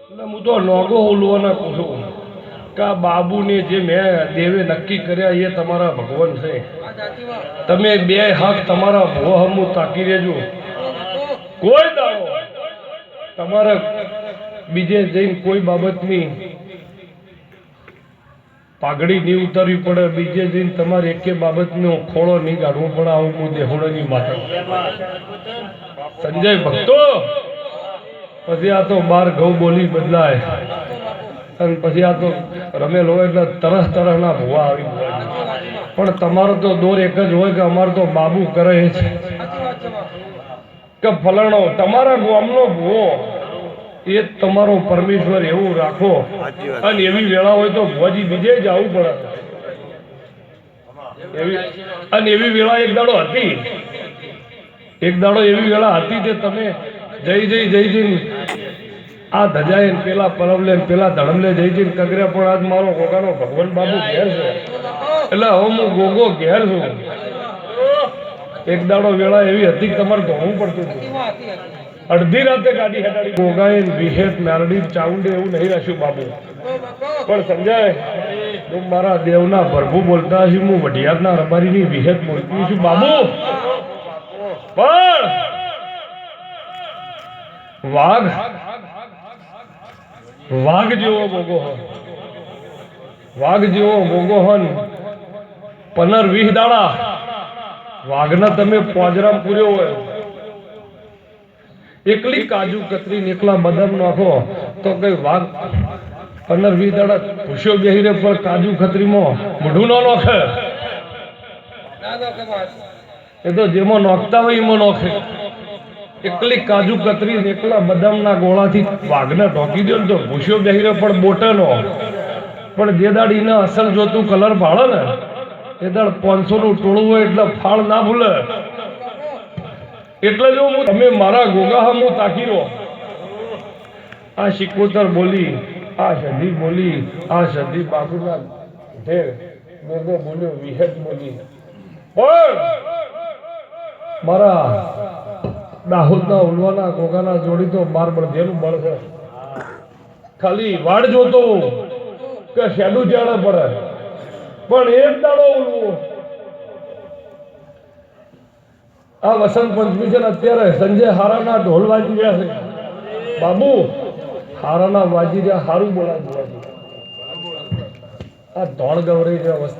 એટલે હું તો નોગો ઉલવાના પૂછું કે આ બાબુને જે મેં દેવે નક્કી કર્યા એ તમારા ભગવાન છે. તમે બે હાથ તમારા ભોહમું તાકી રહેજો. કોઈ દાડો તમારે બીજે જઈને કોઈ બાબતની પાઘડી નહીં ઉતારવી પડે, બીજે જઈને તમારે એકે બાબતનો ખોળો નહીં કાઢવો પડે. આવું હું દેહોડાની માતા સંજય ભક્તો. પછી આ તો બાર ઘઉં બોલી બદલાય અને પછી આ તો રમેલ હોય એટલે તરસ તરસના ભૂવા આવી ગયા. પણ તમારો તો દોર એક જ હોય કે અમારે તો બાબુ કરે છે કે ફલાણો તમારા ગામનો ભૂવો એ તમારો પરમેશ્વર એવું રાખો. અને એવી વેળા હોય તો ભુવાજી બીજે જ આવવું પડે. અને એવી વેળા એક દાડો હતી, એક દાડો એવી વેળા હતી કે તમે જઈ આ ધજાય પેલા પરવલે પેલા ધડમલે જઈ કગર્યા. પણ આજ મારો કોકાનો ભગવાન બાબુ ઘેર છે એટલે હવે હું ગોગો ઘેર છું. એક દાડો વેળા એવી હતી કે તમારે ધોવું પડતું હતું. અડધી રાતે ગાડી હેડાડી ગોગાએ વિહેત નારડી ચાઉંડે એવું નહીં રાખ્યું બાબુ. પણ સમજાય હું મારા દેવના ભરભુ બોલતા છું, હું વઢિયારના રબારીની વિહેત બોલતી છું બાબુ. પણ વાઘ જેવો ગોગો હોય, વાઘ જેવો ગોગો હોય 15-20 દાડા વાઘના તમે પોજરામ પૂર્યો હોય. એકલી કાજુ કતરી એકલા બદામ નાખો તો કઈ વાઘ 15-20 દાડા ભૂસ્યો બેહી રે, પણ કાજુ કતરીમાં મોઢું ન નોખે. એ તો જેમાં નોખતા હોય એમાં નોખે. એકલી કાજુ કતરી એકલા બદામના ગોળાથી વાઘને ઢોકી દો ને તો ભૂસ્યો બેહી રે, પણ બોટનો. પણ જે દાડીને અસલ જોતું કલર ભાળે ને એ દાડ 500 નું ટોળું હોય એટલે ફાળ ના ભૂલે. એટલે જો હું તમે મારા ગોગા હું તાકી રહો. આ શિકોતર બોલી, આ સધી બોલી, આ સધી બાબુના ઢેર ગોગો બોલ્યો, વિહેત બોલી. પણ મારા દાહોદના ઉલવાના ગોગાના જોડી તો બાર બળધેનું બળ છે. ખાલી વાડ જોતો કે શેડું ચાલે પડે. પણ એક દાડો ઉલવો આ વસંત પંચમી છે ને અત્યારે સંજય હારાના ઢોલ વાજી રહ્યા છે બાબુ. હારાના વાજી રહ્યા, હારું બોલાવી. આ ધોળ ગવરાઈ રહ્યા વસ્તુ